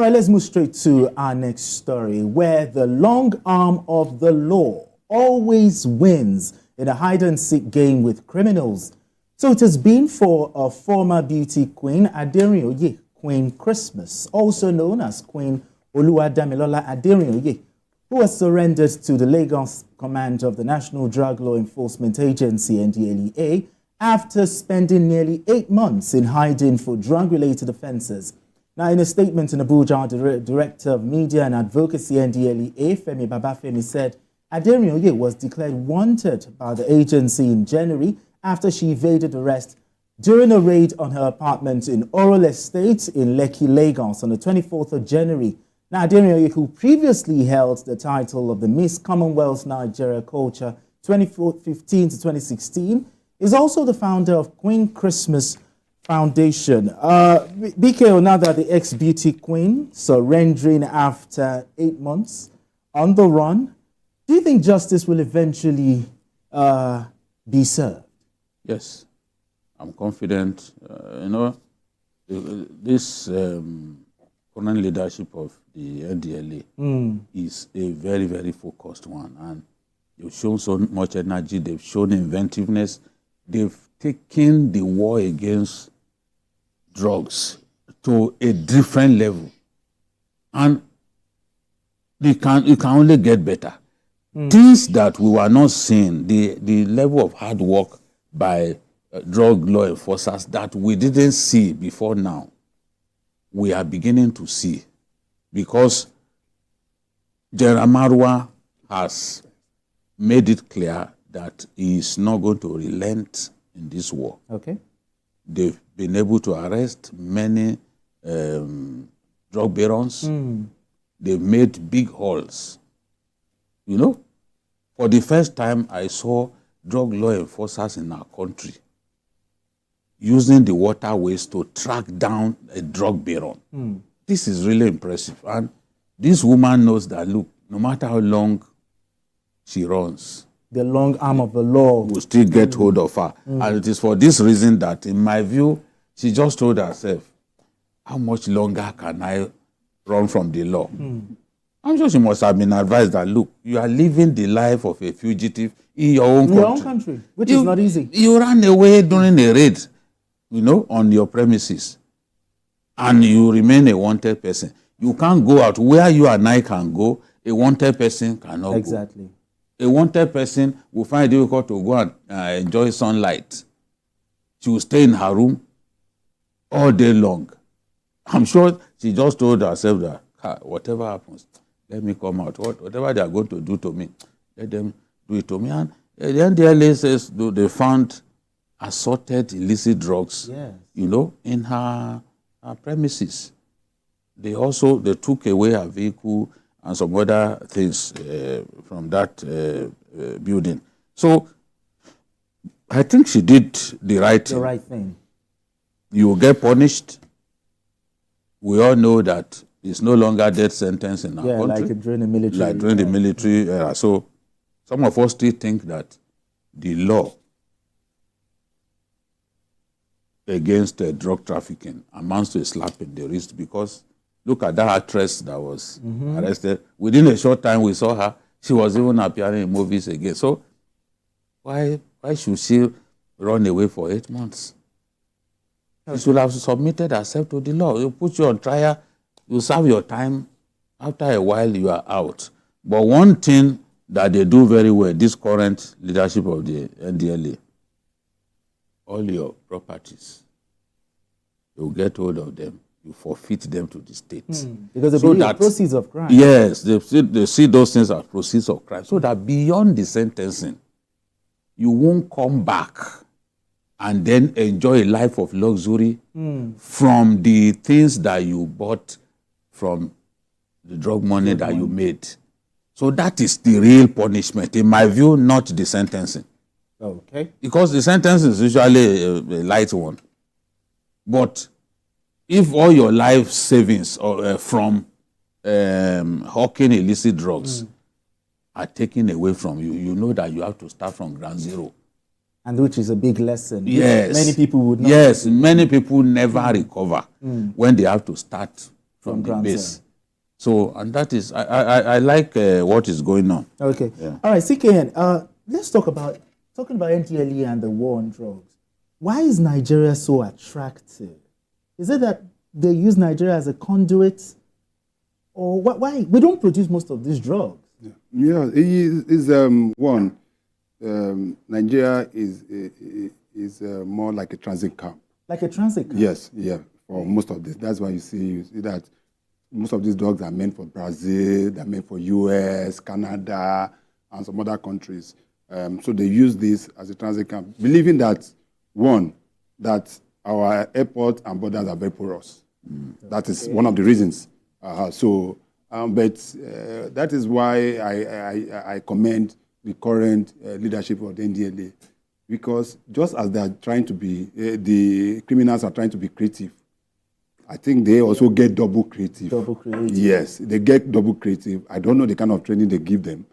All right, let's move straight to our next story, where the long arm of the law always wins in a hide-and-seek game with criminals. So it has been for a former beauty queen, Aderinoye Queen Christmas, also known as Queen Oluwadamilola Aderinoye, who was surrendered to the Lagos command of the National Drug Law Enforcement Agency, NDLEA, after spending nearly 8 months in hiding for drug-related offences. Now, in a statement in Abuja, the Director of Media and Advocacy, NDLEA, Femi Babafemi, said Aderinoye was declared wanted by the agency in January after she evaded arrest during a raid on her apartment in Oral Estate in Lekki, Lagos on the 24th of January. Now, Aderinoye, who previously held the title of the Miss Commonwealth Nigeria Culture 2015 to 2016, is also the founder of Queen Christmas Foundation. BKO, now that the ex-beauty queen surrendering after 8 months on the run, do you think justice will eventually be served? Yes, I'm confident. This current leadership of the NDLEA is a very, very focused one, and they've shown so much energy. They've shown inventiveness. They've taken the war against drugs to a different level, and you can only get better. Things that we were not seeing, the level of hard work by drug law enforcers that we didn't see before now, we are beginning to see, because General Marwa has made it clear that he is not going to relent in this war. Okay. They've been able to arrest many drug barons. They've made big hauls. You know, for the first time, I saw drug law enforcers in our country using the waterways to track down a drug baron. This is really impressive. And this woman knows that, look, no matter how long she runs, the long arm of the law will still get hold of her. And it is for this reason that, in my view, she just told herself, how much longer can I run from the law? I'm sure she must have been advised that, look, you are living the life of a fugitive in your own country. Which is not easy. You ran away during a raid, on your premises, and you remain a wanted person. You can't go out. Where you and I can go, a wanted person cannot Exactly. go. A wanted person will find it difficult to go and enjoy sunlight. She will stay in her room all day long. I'm sure she just told herself that, whatever happens, let me come out. Whatever they are going to do to me, let them do it to me. And the NDLEA says they found assorted illicit drugs, in her premises. They took away her vehicle and some other things from that building. So I think she did the right thing. You will get punished. We all know that it's no longer death sentence in our country. Like during the military. Like during the military era. So some of us still think that the law against drug trafficking amounts to a slap in the wrist, because look at that actress that was arrested. Within a short time, we saw her. She was even appearing in movies again. So why should she run away for 8 months? She should have submitted herself to the law. You put you on trial, you serve your time. After a while, you are out. But one thing that they do very well, this current leadership of the NDLEA, all your properties, you get hold of them. You forfeit them to the state. Because they believe proceeds of crime. Yes, they see those things as proceeds of crime. So that beyond the sentencing, you won't come back and then enjoy a life of luxury from the things that you bought from the drug money that you made. So that is the real punishment, in my view, not the sentencing. Okay. Because the sentence is usually a light one. But if all your life savings from hawking illicit drugs are taken away from you, you know that you have to start from ground zero. And which is a big lesson. Yes. Many people would not. Yes, many people never recover when they have to start from the base. So, and that is, I like what is going on. Okay. Yeah. All right, CKN, let's talking about NDLEA and the war on drugs. Why is Nigeria so attractive? Is it that they use Nigeria as a conduit? Or why? We don't produce most of these drugs. Yeah, one, Nigeria is more like a transit camp. Like a transit camp? Yes, yeah, for most of this. That's why you see that most of these drugs are meant for Brazil, they're meant for US, Canada, and some other countries. So they use this as a transit camp, believing that, one, that our airports and borders are very porous. That is one of the reasons. But that is why I commend the current leadership of the NDLEA, because just as they are trying to be, the criminals are trying to be creative, I think they also get double creative. Double creative. Yes, they get double creative. I don't know the kind of training they give them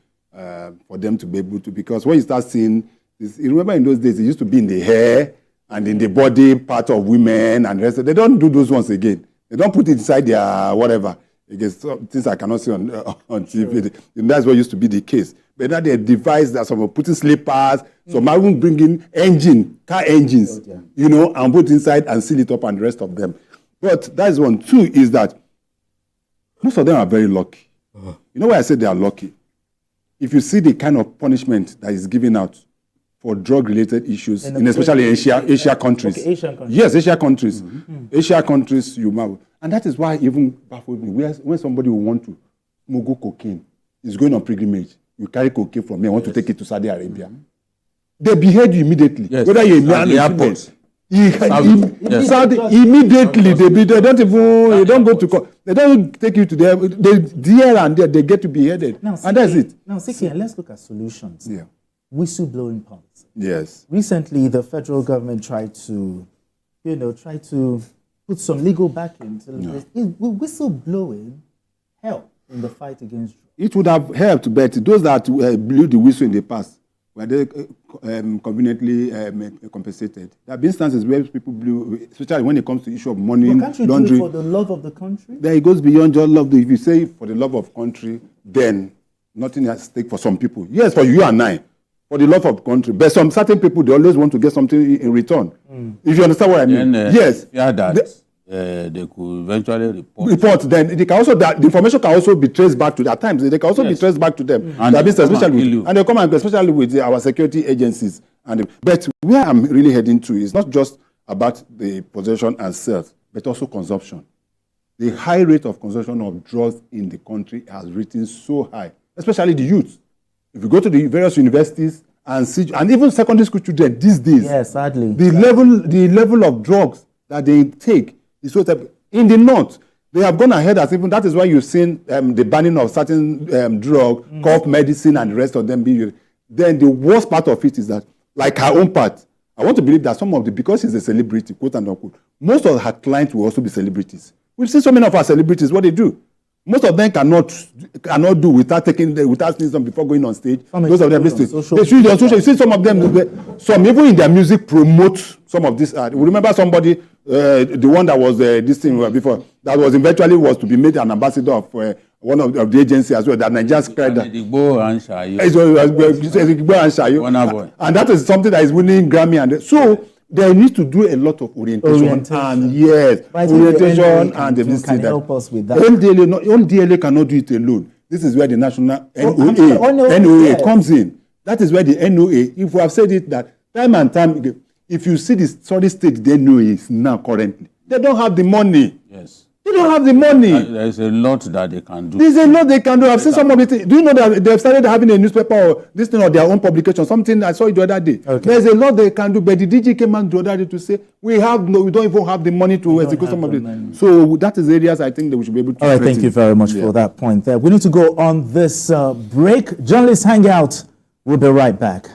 for them to be able to, because when you start seeing this, you remember in those days, it used to be in the hair and in the body part of women and the rest. They don't do those ones again. They don't put it inside their whatever. Against things I cannot see on TV. Sure. And that's what used to be the case. But now they devise that some are putting slippers, some are even bringing car engines, and put inside and seal it up and the rest of them. But that is one. Two is that most of them are very lucky. You know why I say they are lucky? If you see the kind of punishment that is given out for drug-related issues, especially Asia countries. Okay, Asian countries. Yes, Asia countries. Asia countries, you marvel. And that is why even baffled me. When somebody will want to smuggle cocaine, is going on pilgrimage, you carry cocaine from here, want to take it to Saudi Arabia. They behead you immediately. Yes. Whether you're a man or female. Immediately, they don't even, they don't go to court. They don't take you to there. There and there, they get to be beheaded. And that's it. Now, CKN, let's look at solutions. Yeah. Whistleblowing policy. Yes. Recently, the federal government tried to put some legal backing. Will whistleblowing help in the fight against drugs? It would have helped, but those that blew the whistle in the past, were they conveniently compensated? There have been instances where people blew, especially when it comes to the issue of money laundering. Can't you do it for the love of the country? Then it goes beyond just love. If you say for the love of country, then nothing at stake for some people. Yes, for you and I. For the love of country. But some certain people, they always want to get something in return. If you understand what I mean. Yes. Yeah, that they could eventually report. Then they can also, the information can also be traced back to them. At times, they can also be traced back to them. And they come and especially with our security agencies. But where I'm really heading to is not just about the possession and sales, but also consumption. The high rate of consumption of drugs in the country has risen so high, especially the youth. If you go to the various universities and see, and even secondary school children these days, yes, sadly, the level of drugs that they take is so type. In the north, they have gone ahead as even that is why you've seen the banning of certain drug, cough medicine, and the rest of them being. Then the worst part of it is that, like her own part, I want to believe that some of the, because she's a celebrity, quote and unquote, most of her clients will also be celebrities. We've seen so many of our celebrities what they do. Most of them cannot do without seeing them before going on stage. Most of them listen. They should on social. You see some of them, some even in their music promote some of this. Remember somebody, the one that was this thing before that was eventually was to be made an ambassador of one of the agencies as well. That Nigerians cried that. And that is something that is winning Grammy and so. They need to do a lot of orientation. And yes, orientation and the can help us with that. NDLEA cannot do it alone. This is where the national NOA comes in. That is where the NOA, if we have said it that time and time, if you see the sorry state the NOA is now currently, they don't have the money. Yes. They don't have the money. There is a lot that they can do. There's a lot they can do. I've seen some of it. Do you know that they've started having a newspaper or this thing or their own publication? Something I saw it the other day. Okay. There's a lot they can do. But the DG came out the other day to say we don't even have the money to execute some of it. So that is areas I think that we should be able to. All right, thank you very much for that point there. We need to go on this break. Journalists Hangout. We'll be right back.